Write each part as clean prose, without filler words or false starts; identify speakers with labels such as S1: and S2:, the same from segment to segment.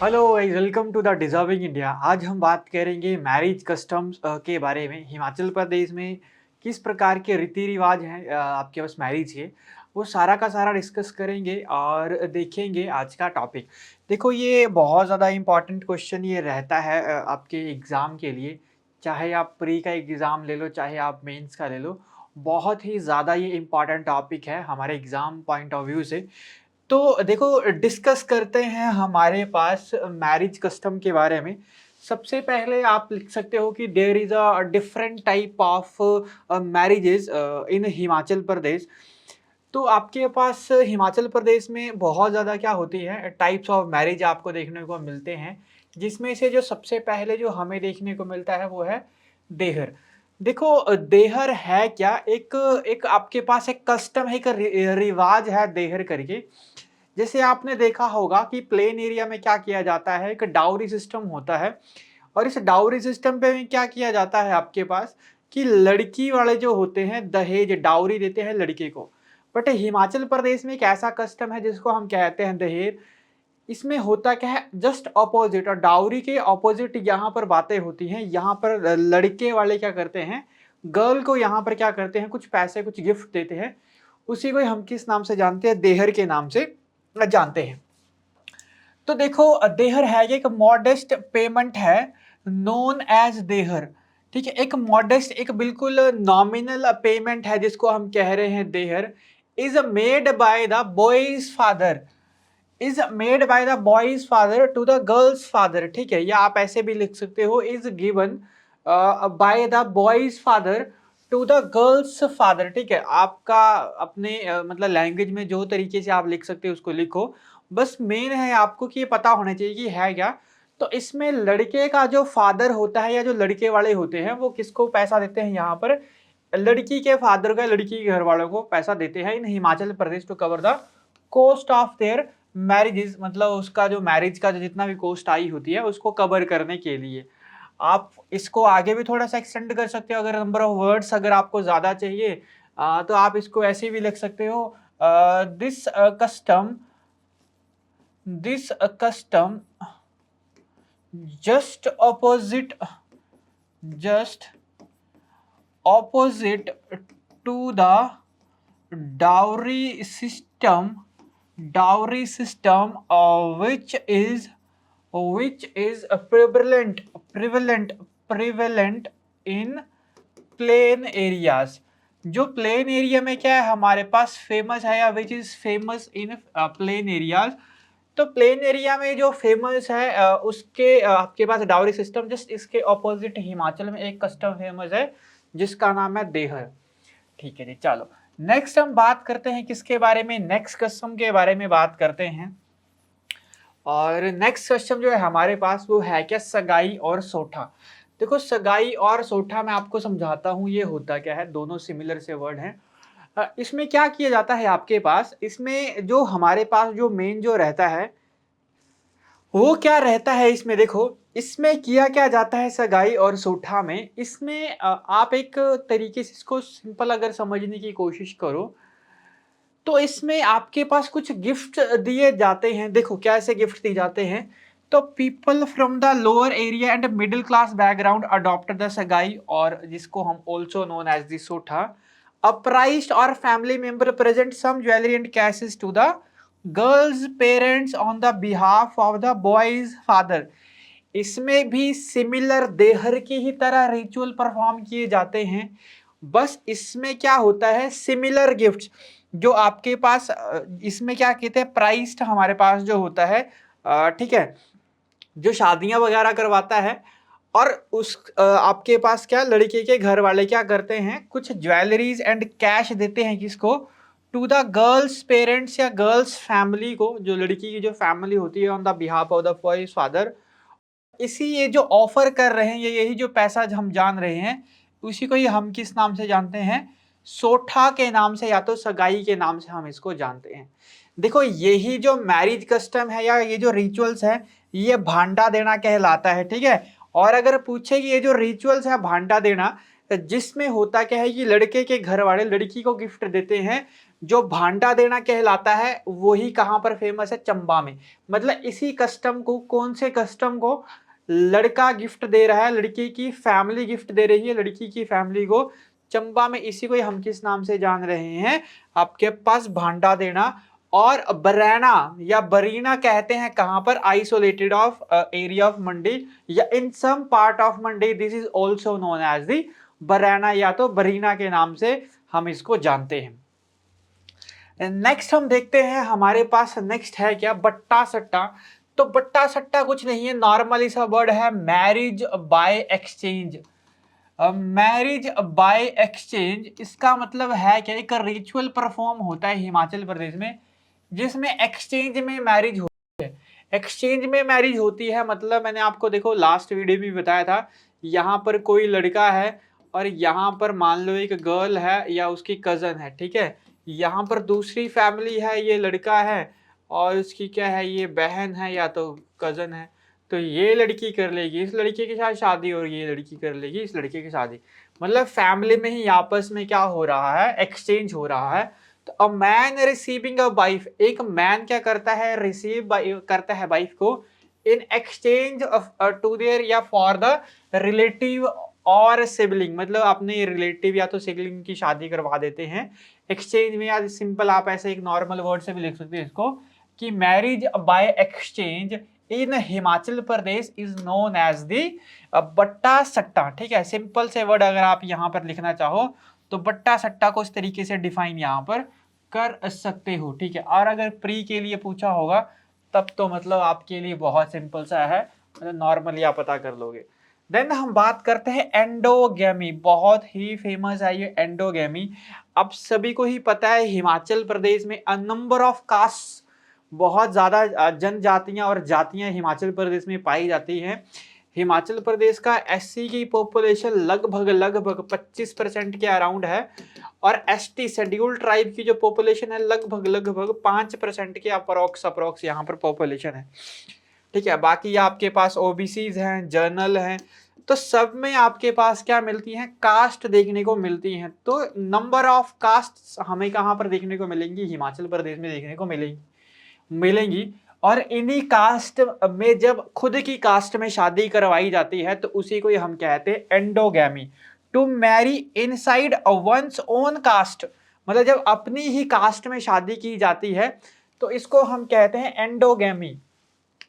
S1: Hello guys, welcome to the deserving India. आज हम बात करेंगे मैरिज कस्टम्स के बारे में। हिमाचल प्रदेश में किस प्रकार के रीति रिवाज हैं आपके पास मैरिज के, वो सारा का सारा डिस्कस करेंगे और देखेंगे आज का टॉपिक। देखो, ये बहुत ज़्यादा इम्पॉर्टेंट क्वेश्चन ये रहता है आपके एग्ज़ाम के लिए। चाहे आप प्री का एग्ज़ाम ले लो, चाहे आप मेंस का ले लो, बहुत ही ज़्यादा ये इम्पॉर्टेंट टॉपिक है हमारे एग्ज़ाम पॉइंट ऑफ व्यू से। तो देखो, डिस्कस करते हैं हमारे पास मैरिज कस्टम के बारे में। सबसे पहले आप लिख सकते हो कि there is a different type of marriages in Himachal Pradesh. तो आपके पास हिमाचल प्रदेश में बहुत ज़्यादा क्या होती है, टाइप्स ऑफ मैरिज आपको देखने को मिलते हैं, जिसमें से जो सबसे पहले जो हमें देखने को मिलता है वो है देहर। देखो, देहर है क्या, एक एक आपके पास एक कस्टम है, एक रिवाज है देहर करके। जैसे आपने देखा होगा कि प्लेन एरिया में क्या किया जाता है, एक डाउरी सिस्टम होता है। और इस डाउरी सिस्टम पे भी क्या किया जाता है आपके पास, कि लड़की वाले जो होते हैं दहेज डाउरी देते हैं लड़के को। बट हिमाचल प्रदेश में एक ऐसा कस्टम है जिसको हम कहते हैं दहेज। इसमें होता क्या है, जस्ट ऑपोजिट, और डाउरी के ऑपोजिट यहाँ पर बातें होती हैं। यहाँ पर लड़के वाले क्या करते हैं, गर्ल को यहाँ पर क्या करते हैं, कुछ पैसे कुछ गिफ्ट देते हैं। उसी को हम किस नाम से जानते हैं, देहर के नाम से जानते हैं। तो देखो, देहर है ये एक मॉडेस्ट पेमेंट है, नोन एज देहर। ठीक है, एक मॉडेस्ट, एक बिल्कुल नॉमिनल पेमेंट है जिसको हम कह रहे हैं देहर। Is made by the boys father, is made by the boys father to the girl's father. ठीक है, या आप ऐसे भी लिख सकते हो, is given by the boys father to the girl's father. ठीक है, आपका अपने मतलब लैंग्वेज में जो तरीके से आप लिख सकते हो उसको लिखो। बस मेन है आपको कि ये पता होना चाहिए कि है क्या। तो इसमें लड़के का जो फादर होता है या जो लड़के वाले होते हैं वो किसको पैसा देते हैं, यहाँ पर लड़की के फादर का लड़की के घर वालों को पैसा देते हैं in Himachal Pradesh to cover the cost of their marriages. मतलब उसका जो मैरिज का जो जितना भी कोस्ट आई होती है उसको कवर करने के लिए। आप इसको आगे भी थोड़ा सा एक्सटेंड कर सकते हो, अगर नंबर ऑफ वर्ड्स अगर आपको ज्यादा चाहिए तो आप इसको ऐसे भी लिख सकते हो, this custom, this custom just opposite, just opposite to the dowry system, dowry system which is prevalent in plain areas. जो प्लेन एरिया में क्या है हमारे पास फेमस है, या which is famous in plain areas. तो प्लेन एरिया में जो फेमस है उसके आपके पास डाउरी सिस्टम, जस्ट इसके ऑपोजिट हिमाचल में एक कस्टम फेमस है जिसका नाम है देहर। ठीक है जी, चलो नेक्स्ट हम बात करते हैं किसके बारे में, नेक्स्ट कस्टम के बारे में बात करते हैं। और नेक्स्ट कस्टम जो है हमारे पास वो है क्या, सगाई और सोठा। देखो, सगाई और सोठा मैं आपको समझाता हूँ ये होता क्या है, दोनों सिमिलर से वर्ड हैं। इसमें क्या किया जाता है आपके पास, इसमें जो हमारे पास जो मेन जो रहता है वो क्या रहता है, इसमें देखो, इसमें किया क्या जाता है सगाई और सोठा में। इसमें आप एक तरीके से इसको सिंपल अगर समझने की कोशिश करो तो इसमें आपके पास कुछ गिफ्ट दिए जाते हैं। देखो कैसे गिफ्ट दिए जाते हैं, तो people from the lower area and middle class background adopt the sagai, और जिसको हम also known as the sotha. A priest और family member present some jewellery and cashes to the girls parents on the behalf of the boys father. इसमें भी similar there की ही तरह ritual perform किए जाते हैं। बस इसमें क्या होता है, सिमिलर गिफ्ट्स जो आपके पास इसमें क्या कहते हैं, प्राइस्ड हमारे पास जो होता है, ठीक है, जो शादियां वगैरह करवाता है। और उस आपके पास क्या, लड़के के घर वाले क्या करते हैं, कुछ ज्वेलरीज एंड कैश देते हैं किसको, टू द गर्ल्स पेरेंट्स या गर्ल्स फैमिली को, जो लड़की की जो फैमिली होती है on the behalf of the boys father. इसी ये जो ऑफर कर रहे हैं, ये यही जो पैसा हम जान रहे हैं, उसी को ही हम किस नाम से जानते हैं, सोठा के नाम से या तो सगाई के नाम से हम इसको जानते हैं। देखो, यही जो मैरिज कस्टम है या ये जो रिचुअल्स है, ये भांडा देना कहलाता है। ठीक है, और अगर पूछे कि ये जो रिचुअल्स है भांडा देना, जिसमें होता क्या है कि लड़के के घर वाले लड़की को गिफ्ट देते हैं जो भांडा देना कहलाता है वही कहाँ पर फेमस है, चंबा में। मतलब इसी कस्टम को, कौन से कस्टम को लड़का गिफ्ट दे रहा है, लड़की की फैमिली गिफ्ट दे रही है लड़की की फैमिली को, चंबा में, इसी को हम किस नाम से जान रहे हैं, आपके पास भांडा देना। और बरैना या बरीना कहते हैं कहां पर, isolated of area of Mandi या in some part of Mandi, this is also known as the Baraina या तो बरीना के नाम से हम इसको जानते हैं। नेक्स्ट हम देखते हैं हमारे पास नेक्स्ट है क्या, बट्टा सट्टा। तो बट्टा सट्टा कुछ नहीं है, नॉर्मली सा वर्ड है, marriage by exchange. Marriage by exchange इसका मतलब है क्या, एक रिचुअल परफॉर्म होता है हिमाचल प्रदेश में जिसमें एक्सचेंज में मैरिज होती है। एक्सचेंज में मैरिज होती है मतलब मैंने आपको देखो लास्ट वीडियो में बताया था, यहाँ पर कोई लड़का है और यहाँ पर मान लो एक गर्ल है या उसकी कजन है, ठीक है, यहाँ पर दूसरी फैमिली है, ये लड़का है और उसकी क्या है, ये बहन है या तो कजन है, तो ये लड़की कर लेगी इस लड़के के साथ शादी और ये लड़की कर लेगी इस लड़के की शादी। मतलब फैमिली में ही आपस में क्या हो रहा है, एक्सचेंज हो रहा है। तो a man receiving a wife, एक मैन क्या करता है, रिसीव करता है वाइफ को इन एक्सचेंज टू देयर या फॉर द रिलेटिव और सिबलिंग, मतलब अपने रिलेटिव या तो सिबलिंग की शादी करवा देते हैं एक्सचेंज में। या सिंपल आप ऐसे एक नॉर्मल वर्ड से भी लिख सकते हैं इसको कि marriage by exchange in Himachal Pradesh is known as the batta satta. ठीक है, सिंपल से वर्ड अगर आप यहाँ पर लिखना चाहो तो बट्टा सट्टा को इस तरीके से डिफाइन यहाँ पर कर सकते हो। ठीक है, और अगर प्री के लिए पूछा होगा तब तो मतलब आपके लिए बहुत सिंपल सा है, मतलब नॉर्मली आप पता कर लोगे। देन हम बात करते हैं एंडोगेमी, बहुत ही फेमस है ये एंडोगेमी। अब सभी को ही पता है हिमाचल प्रदेश में अ नंबर ऑफ कास्ट, बहुत ज्यादा जनजातियां और जातियां हिमाचल प्रदेश में पाई जाती हैं। हिमाचल प्रदेश का एससी की पॉपुलेशन लगभग 25% के अराउंड है और एसटी शेड्यूल्ड ट्राइब की जो पॉपुलेशन है लगभग 5% के अप्रोक्स यहाँ पर पॉपुलेशन है। ठीक है, बाकी आपके पास ओबीसीज हैं, जर्नल हैं, तो सब में आपके पास क्या मिलती हैं, कास्ट देखने को मिलती हैं। तो नंबर ऑफ कास्ट हमें कहाँ पर देखने को मिलेंगी, हिमाचल प्रदेश में देखने को मिलेंगी। और इन्हीं कास्ट में जब खुद की कास्ट में शादी करवाई जाती है तो उसी को हम कहते हैं endogamy, to marry inside one's own caste. मतलब जब अपनी ही कास्ट में शादी की जाती है तो इसको हम कहते हैं एंडोगैमी।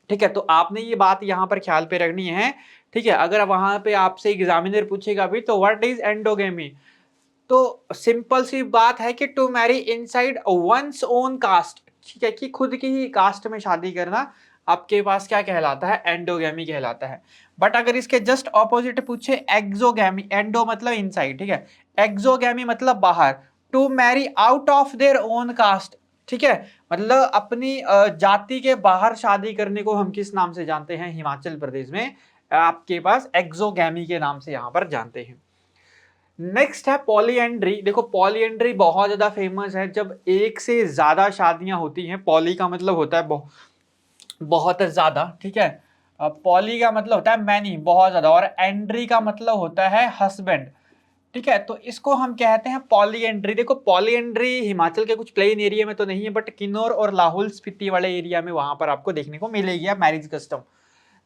S1: ठीक है, तो आपने ये बात यहाँ पर ख्याल पे रखनी है। ठीक है, अगर वहां पे आपसे एग्जामिनर पूछेगा भी तो व्हाट इज एंडोगेमी, तो सिंपल सी बात है कि to marry inside one's own caste. ठीक है, कि खुद की ही कास्ट में शादी करना आपके पास क्या कहलाता है, एंडोगेमी कहलाता है। बट अगर इसके जस्ट ऑपोजिट पूछे एक्सोगेमी, एंडो मतलब इनसाइड, ठीक है, एक्सोगेमी मतलब बाहर, to marry out of their own caste. ठीक है, मतलब अपनी जाति के बाहर शादी करने को हम किस नाम से जानते हैं, हिमाचल प्रदेश में आपके पास एक्सोगेमी के नाम से यहाँ पर जानते हैं। नेक्स्ट है पॉलीएंड्री। देखो पॉलीएंड्री बहुत ज्यादा फेमस है, जब एक से ज्यादा शादियां होती हैं, पॉली का मतलब होता है बहुत ज्यादा, ठीक है, पॉली का मतलब होता है मैनी, बहुत ज्यादा, और एंड्री का मतलब होता है हस्बैंड। ठीक है, तो इसको हम कहते हैं पॉलीएंड्री। देखो पॉलीएंड्री हिमाचल के कुछ प्लेन एरिया में तो नहीं है, बट किन्नौर और लाहौल स्पीति वाले एरिया में वहां पर आपको देखने को मिलेगी मैरिज कस्टम।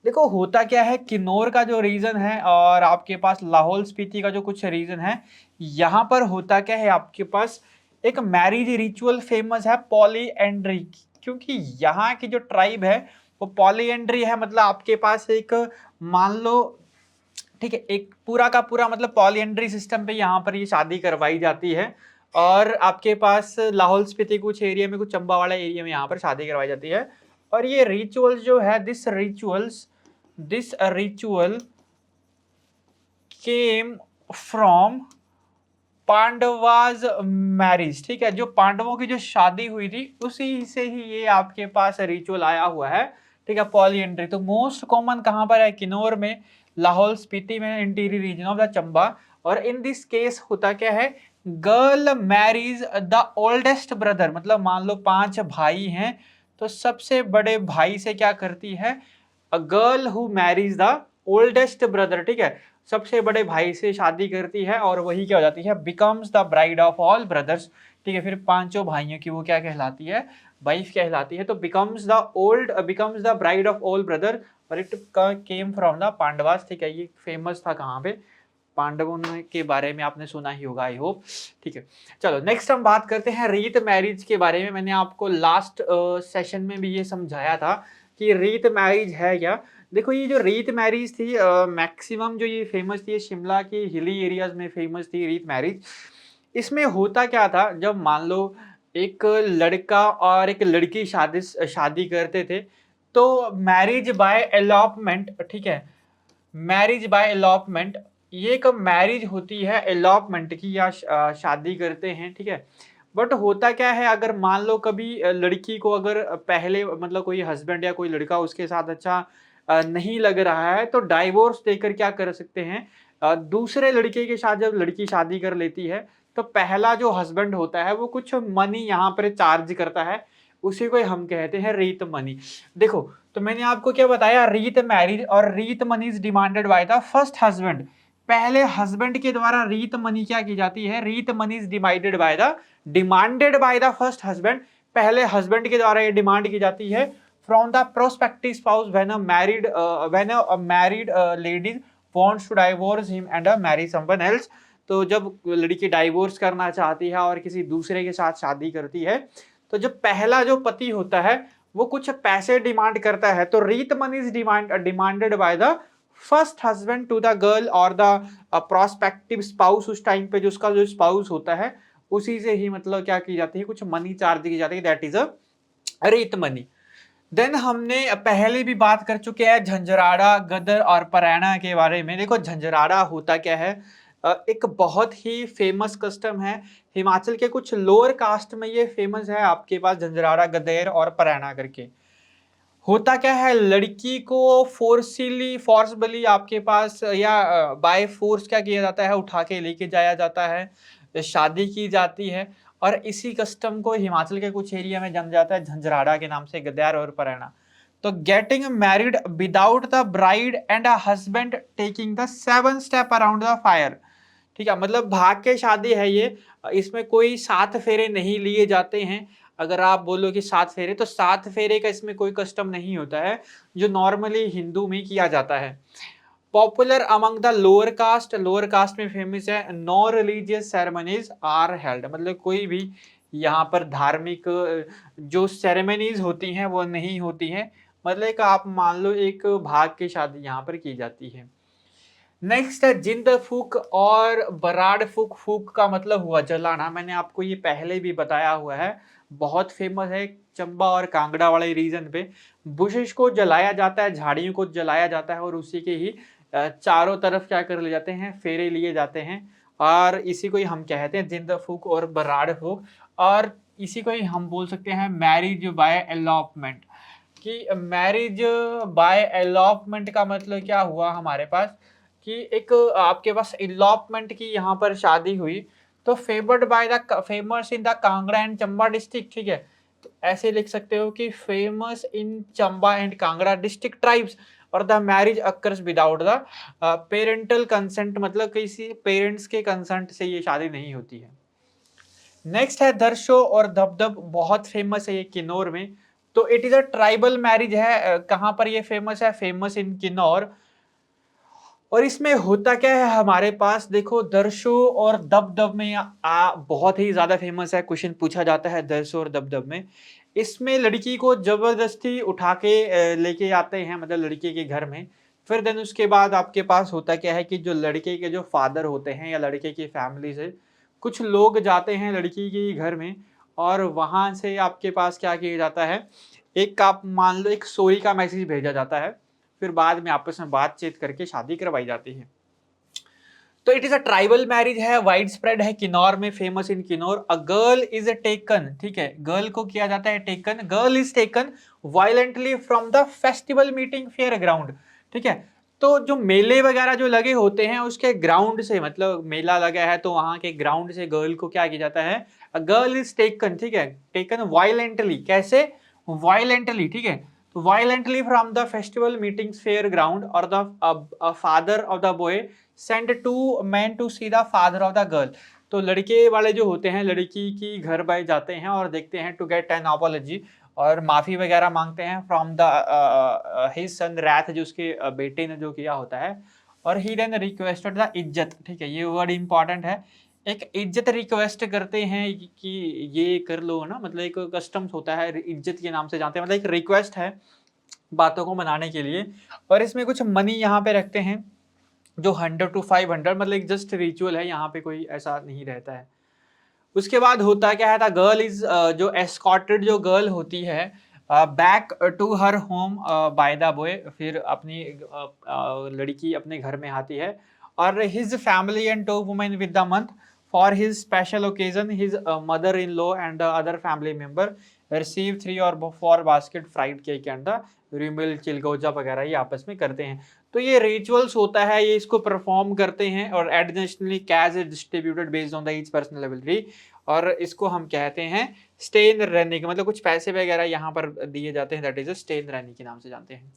S1: देखो होता क्या है, किन्नौर का जो रीजन है और आपके पास लाहौल स्पीति का जो कुछ रीजन है, यहाँ पर होता क्या है, आपके पास एक मैरिज रिचुअल फेमस है पॉलीएंड्री, क्योंकि यहाँ की जो ट्राइब है वो पॉलीएंड्री है। मतलब आपके पास एक मान लो, ठीक है, एक पूरा का पूरा मतलब पॉलीएंड्री सिस्टम पे यहाँ पर ये शादी करवाई जाती है। और आपके पास लाहौल स्पीति कुछ एरिया में, कुछ चंबा वाला एरिया में यहाँ पर शादी करवाई जाती है। और ये रिचुअल्स जो है, this ritual came from Pandavas marriage. ठीक है, जो पांडवों की जो शादी हुई थी उसी से ही ये आपके पास रिचुअल आया हुआ है। ठीक है, पॉलीएंड्री तो मोस्ट कॉमन कहाँ पर है, किन्नौर में, लाहौल स्पीति में, interior region of the Chamba. और इन दिस केस होता क्या है, girl marriage the oldest brother, मतलब मान लो 5 भाई हैं तो सबसे बड़े भाई से क्या करती है, a girl who marriage the oldest brother, ठीक है, सबसे बड़े भाई से शादी करती है और वही क्या हो जाती है, becomes the bride of all brothers, ठीक है, फिर पांचों भाइयों की वो क्या कहलाती है, वाइफ कहलाती है। तो becomes the bride of all brother, और it came from the Pandavas. ठीक है, ये फेमस था कहाँ पे, पांडवों के बारे में आपने सुना ही होगा, आई होप। ठीक है, चलो नेक्स्ट हम बात करते हैं रीत मैरिज के बारे में। मैंने आपको लास्ट सेशन में भी ये समझाया था कि रीत मैरिज है क्या। देखो ये जो रीत मैरिज थी, मैक्सिमम जो ये फेमस थी, शिमला के हिली एरियाज में फेमस थी रीत मैरिज। इसमें होता क्या था, जब मान लो एक लड़का और एक लड़की शादी करते थे, तो मैरिज बाय एलॉपमेंट, ठीक है, मैरिज बाय एलॉपमेंट, ये एक मैरिज होती है एलॉपमेंट की, या शादी करते हैं, ठीक है। बट होता क्या है, अगर मान लो कभी लड़की को अगर पहले मतलब कोई हस्बैंड या कोई लड़का उसके साथ अच्छा नहीं लग रहा है, तो डाइवोर्स देकर क्या कर सकते हैं, दूसरे लड़के के साथ जब लड़की शादी कर लेती है, तो पहला जो हस्बैंड होता है वो कुछ मनी यहाँ पर चार्ज करता है, उसी को हम कहते हैं रीत मनी। देखो, तो मैंने आपको क्या बताया, रीत मैरिज और reet money is demanded by the first husband. पहले हस्बैंड के द्वारा रीत मनी क्या की जाती है, reet money is demanded by the first husband. पहले हस्बैंड के द्वारा ये डिमांड की जाती है from the prospective spouse when a married ladies wants to divorce him and marry someone else. तो जब लड़की डाइवोर्स करना चाहती है और किसी दूसरे के साथ शादी करती है, तो जो पहला जो पति होता है वो कुछ पैसे डिमांड करता है। तो reet money is demanded by the first husband to the girl और द प्रोस्पेक्टिव स्पाउस। उस टाइम पे जो उसका जो स्पाउस होता है उसी से ही मतलब क्या की जाती है, कुछ मनी चार्ज की जाती है, दैट इज अ रीत मनी। देन हमने पहले भी बात कर चुके हैं झंझराड़ा, गदर और परैना के बारे में। देखो झंझराड़ा होता क्या है, एक बहुत ही फेमस कस्टम है, हिमाचल के कुछ लोअर कास्ट में ये फेमस है, आपके पास झंझराड़ा, गदेर और परैना करके। होता क्या है, लड़की को फोर्सबली आपके पास या बाय फोर्स क्या किया जाता है, उठा के लेके जाया जाता है, शादी की जाती है। और इसी कस्टम को हिमाचल के कुछ एरिया में जाना जाता है झंझराड़ा के नाम से, गद्यार और परैना। तो getting married without the bride and a husband taking the 7 step around the fire. ठीक है, मतलब भाग के शादी है ये, इसमें कोई 7 फेरे नहीं लिए जाते हैं। अगर आप बोलो कि 7 फेरे, तो 7 फेरे का इसमें कोई कस्टम नहीं होता है, जो नॉर्मली हिंदू में किया जाता है। Popular among the lower caste में फेमस है, no religious ceremonies are held, मतलब कोई भी यहाँ पर धार्मिक जो सेरेमनीज होती हैं वो नहीं होती हैं। मतलब एक आप मान लो एक भाग की शादी यहाँ पर की जाती है। नेक्स्ट है जिंद फूक और बराड़ फूक। फूक का मतलब हुआ जलाना, मैंने आपको ये पहले भी बताया हुआ है, बहुत फेमस है चंबा और कांगड़ा वाले रीजन पे। बुशेस को जलाया जाता है, झाड़ियों को जलाया जाता है, और उसी के ही चारों तरफ क्या कर ले जाते हैं, फेरे लिए जाते हैं, और इसी को ही हम कहते हैं जिंद फूक और बराड़ फूक। और इसी को ही हम बोल सकते हैं मैरिज बाय एलॉपमेंट। कि मैरिज बाय एलॉपमेंट का मतलब क्या हुआ हमारे पास, कि एक आपके पास इलॉपमेंट की यहाँ पर शादी हुई, तो favoured by the famous in the Kangra and Chamba district. ठीक है, तो ऐसे लिख सकते हो कि famous in Chamba and Kangra district tribes, और the marriage occurs without the parental consent, मतलब किसी पेरेंट्स के कंसेंट से ये शादी नहीं होती है। नेक्स्ट है दर्शो और धबधब, बहुत फेमस है ये किन्नौर में। तो it is a tribal marriage है, कहाँ पर ये फेमस है, फेमस इन किन्नौर। और इसमें होता क्या है हमारे पास, देखो दर्शो और दबदब में बहुत ही ज्यादा फेमस है, क्वेश्चन पूछा जाता है दर्शो और दबदब में। इसमें लड़की को जबरदस्ती उठा के लेके आते हैं, मतलब लड़के के घर में। फिर देन उसके बाद आपके पास होता क्या है कि जो लड़के के जो फादर होते हैं या लड़के की फैमिली से कुछ लोग जाते हैं लड़की के घर में, और वहां से आपके पास क्या किया जाता है, एक आप मान लो एक सॉरी का मैसेज भेजा जाता है, फिर बाद में आपस में बातचीत करके शादी करवाई जाती है। तो it is a tribal marriage है, वाइड स्प्रेड है किन्नौर में, famous in Kinnaur. A girl is taken, ठीक है, गर्ल को किया जाता है taken, girl is taken violently from the festival meeting fair ground. ठीक है, तो जो मेले वगैरह जो लगे होते हैं उसके ग्राउंड से, मतलब मेला लगा है तो वहां के ग्राउंड से गर्ल को क्या किया जाता है, अ गर्ल इज टेकन, ठीक है, टेकन वायलेंटली, कैसे, वायलेंटली, ठीक है, तो violently from the festival meetings fair ground, और the father of the boy send two man to see the father of the girl. तो लड़के वाले जो होते हैं लड़की की घर भाई जाते हैं और देखते हैं टू गेट एन अपॉलजी, और माफी वगैरह मांगते हैं from the his son wrath, जो उसके बेटे ने जो किया होता है। और ही देन रिक्वेस्टेड द इज्जत, ठीक है, ये वर्ड इंपॉर्टेंट है। एक इज्जत रिक्वेस्ट करते हैं कि ये कर लो ना, मतलब एक कस्टम्स होता है, इज्जत के नाम से जानते हैं, मतलब एक रिक्वेस्ट है बातों को मनाने के लिए। और इसमें कुछ मनी यहाँ पे रखते हैं जो 100 to 500, मतलब एक जस्ट रिचुअल है, यहाँ पे कोई ऐसा नहीं रहता है। उसके बाद होता क्या है, गर्ल इज जो एस्कॉर्टेड जो गर्ल होती है back to her home by the boy, फिर अपनी लड़की अपने घर में आती है। और his family and two women with the month for his special occasion, his mother in law and the other family member receive 3 और 4 basket fried cake and the रिमिल चिलगोजा वगैरह ये आपस में करते हैं। तो ये रिचुअल्स होता है, ये इसको परफॉर्म करते हैं, और additionally cash is distributed based on the each personal ability. और इसको हम कहते हैं स्टेन रनिंग, मतलब कुछ पैसे वगैरह यहाँ पर दिए जाते हैं, दैट इज स्टेन रनिंग के नाम से जानते हैं।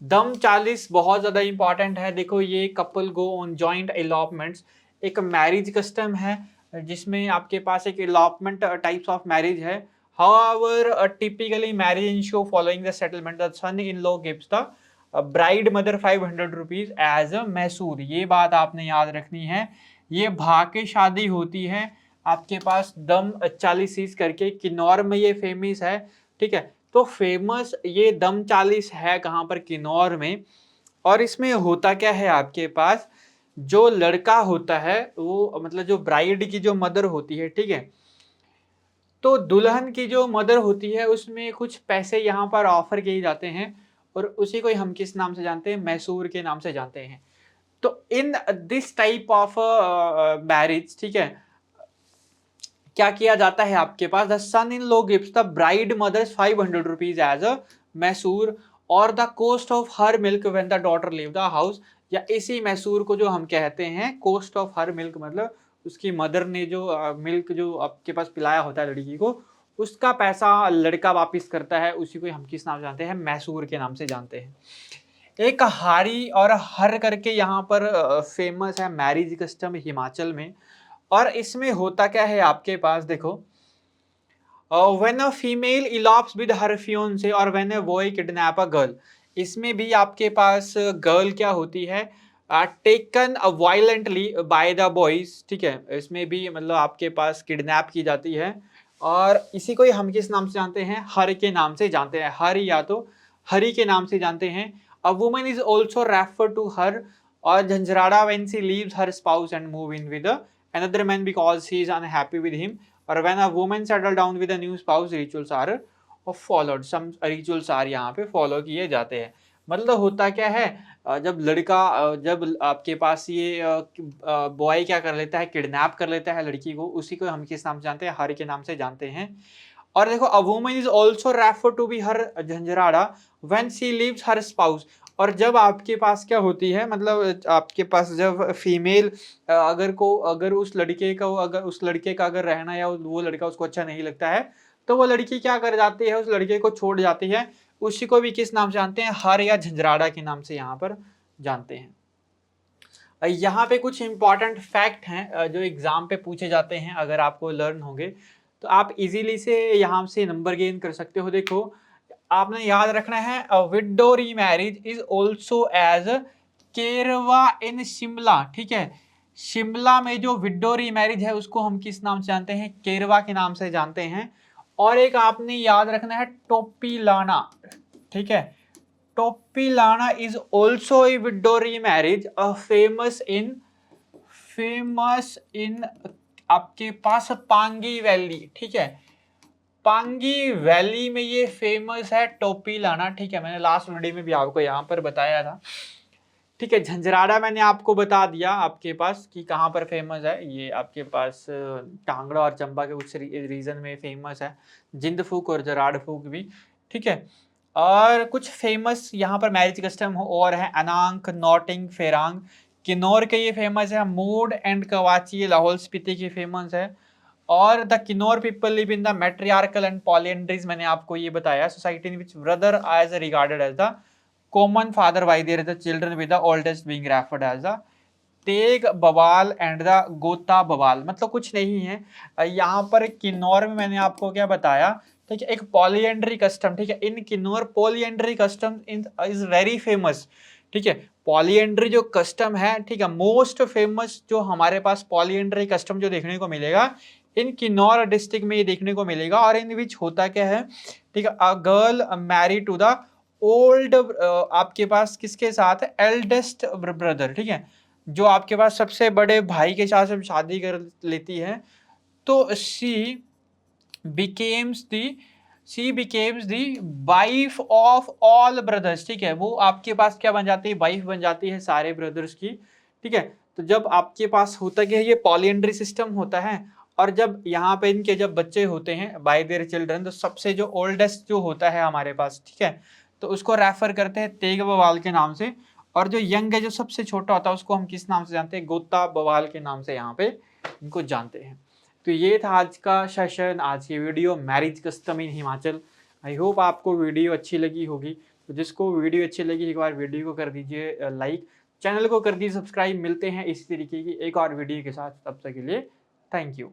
S1: दम 40 बहुत ज्यादा इंपॉर्टेंट है। देखो ये couple go on joint elopements, एक मैरिज कस्टम है जिसमें आपके पास एक इलॉपमेंट टाइप्स ऑफ मैरिज है। However typically marriage in show following the settlement the son in law gives the bride mother 500 rupees as a measure. ये बात आपने याद रखनी है, ये भाग्य शादी होती है आपके पास दम 40 करके, किन्नौर में ये फेमस है, ठीक है। तो फेमस ये दम 40 है कहाँ पर, किन्नौर में। और इसमें होता क्या है आपके पास, जो लड़का होता है वो मतलब जो ब्राइड की जो मदर होती है, ठीक है, तो दुल्हन की जो मदर होती है उसमें कुछ पैसे यहाँ पर ऑफर किए जाते हैं, और उसी को हम किस नाम से जानते हैं, मैसूर के नाम से जानते हैं। तो in this type of marriage, ठीक है, क्या किया जाता है आपके पास, the son in law gives the bride mothers 500 rupees as a मैसूर और the cost of her milk when the daughter leave the house. या इसी मैसूर को जो हम कहते हैं कॉस्ट ऑफ हर मिल्क, मतलब उसकी मदर ने जो मिल्क जो आपके पास पिलाया होता है लड़की को, उसका पैसा लड़का वापिस करता है, उसी को हम किस नाम से जानते हैं, मैसूर के नाम से जानते हैं। एक हारी और हर करके यहाँ पर फेमस है मैरिज कस्टम हिमाचल में। और इसमें होता क्या है आपके पास, देखो, when a female elopes with her fiance और when a boy kidnap a girl, इसमें भी आपके पास गर्ल क्या होती है, taken violently by the boys, ठीक है, इसमें भी मतलब आपके पास किडनैप की जाती है। और इसी को ही हम किस नाम से जानते हैं, हर के नाम से जानते हैं, हर या तो हरी के नाम से जानते हैं। A woman is also refer to her और jhanjharara when she leaves her spouse and move in with another man because he is unhappy with him, or when a woman settle down with a new spouse, rituals are followed, some rituals are यहाँ पे follow किए जाते हैं। मतलब होता क्या है, जब लड़का जब आपके पास ये बॉय क्या कर लेता है, किडनैप कर लेता है लड़की को, उसी को हम किस नाम से जानते हैं, हर के नाम से जानते हैं। और देखो a woman is also refer to be her jhanjharara when she leaves her spouse. और जब आपके पास क्या होती है, मतलब आपके पास जब फीमेल अगर उस लड़के का अगर रहना या वो लड़का उसको अच्छा नहीं लगता है, तो वो लड़की क्या कर जाती है, उस लड़के को छोड़ जाती है। उसी को भी किस नाम से जानते हैं, हर या झंझराड़ा के नाम से यहाँ पर जानते हैं। यहाँ पे कुछ इंपॉर्टेंट फैक्ट हैं जो एग्जाम पे पूछे जाते हैं, अगर आपको लर्न होंगे तो आप इजीली से यहाँ से नंबर गेन कर सकते हो। देखो आपने याद रखना है, विडो री मैरिज इज ऑल्सो एज केरवा इन शिमला, ठीक है। शिमला में जो विडो री मैरिज है उसको हम किस नाम से जानते हैं, केरवा के नाम से जानते हैं। और एक आपने याद रखना है टोपी लाना, ठीक है, टोपीलाना is also a widow remarriage, famous in आपके पास पांगी वैली, ठीक है, पांगी वैली में ये फेमस है टोपीलाना, ठीक है। मैंने लास्ट वीडियो में भी आपको यहाँ पर बताया था, ठीक है। झंझराड़ा मैंने आपको बता दिया आपके पास कि कहाँ पर फेमस है, ये आपके पास कांगड़ा और चंबा के कुछ रीजन में फेमस है, जिंद फूक और जराड़ फूक भी, ठीक है। और कुछ फेमस यहाँ पर मैरिज कस्टम और है, अनांग, नोटिंग, फेरांग, किन्नौर के ये फेमस है, मूड एंड कवाची ये लाहौल स्पीति की फेमस है। और the Kinnaur people live in the matriarchal and polyandries, मैंने आपको ये बताया, society in which brother as regarded as the common father, why there is the children with the oldest being referred as the Tegh बवाल and the गोता बवाल, मतलब कुछ नहीं है। यहाँ पर किन्नौर में मैंने आपको क्या बताया, ठीक है, एक पॉलीएंड्री कस्टम, ठीक है, in Kinnaur polyandry custom is very famous, ठीक है। पॉलीएंड्री जो कस्टम है, ठीक है, मोस्ट फेमस जो हमारे पास पॉलीएंड्री कस्टम जो देखने को मिलेगा इन किन्नौर डिस्ट्रिक्ट में ये देखने को मिलेगा। और इन विच होता क्या है, ठीक है, a girl married to the old, आपके पास किसके साथ है, एल्डेस्ट ब्रदर, ठीक है, जो आपके पास सबसे बड़े भाई के साथ शादी कर लेती है, तो becomes the she becomes the wife of all brothers, ठीक है, वो आपके पास क्या बन जाती है, वाइफ बन जाती है सारे ब्रदर्स की, ठीक है। तो जब आपके पास होता क्या है, ये पॉलीएंड्री सिस्टम होता है, और जब यहाँ पे इनके जब बच्चे होते हैं बाय देयर चिल्ड्रन, तो सबसे जो ओल्डेस्ट जो होता है हमारे पास, ठीक है, तो उसको रेफर करते हैं तेग बवाल के नाम से। और जो यंग है, जो सबसे छोटा होता है, उसको हम किस नाम से जानते हैं, गोता बवाल के नाम से यहाँ पे इनको जानते हैं। तो ये था आज का सेशन, आज की video marriage custom in Himachal. I hope आपको वीडियो अच्छी लगी होगी। तो जिसको वीडियो अच्छी लगी, एक बार वीडियो को कर दीजिए लाइक, चैनल को कर दीजिए सब्सक्राइब। मिलते हैं इसी तरीके की एक और वीडियो के साथ, तब तक के लिए थैंक यू।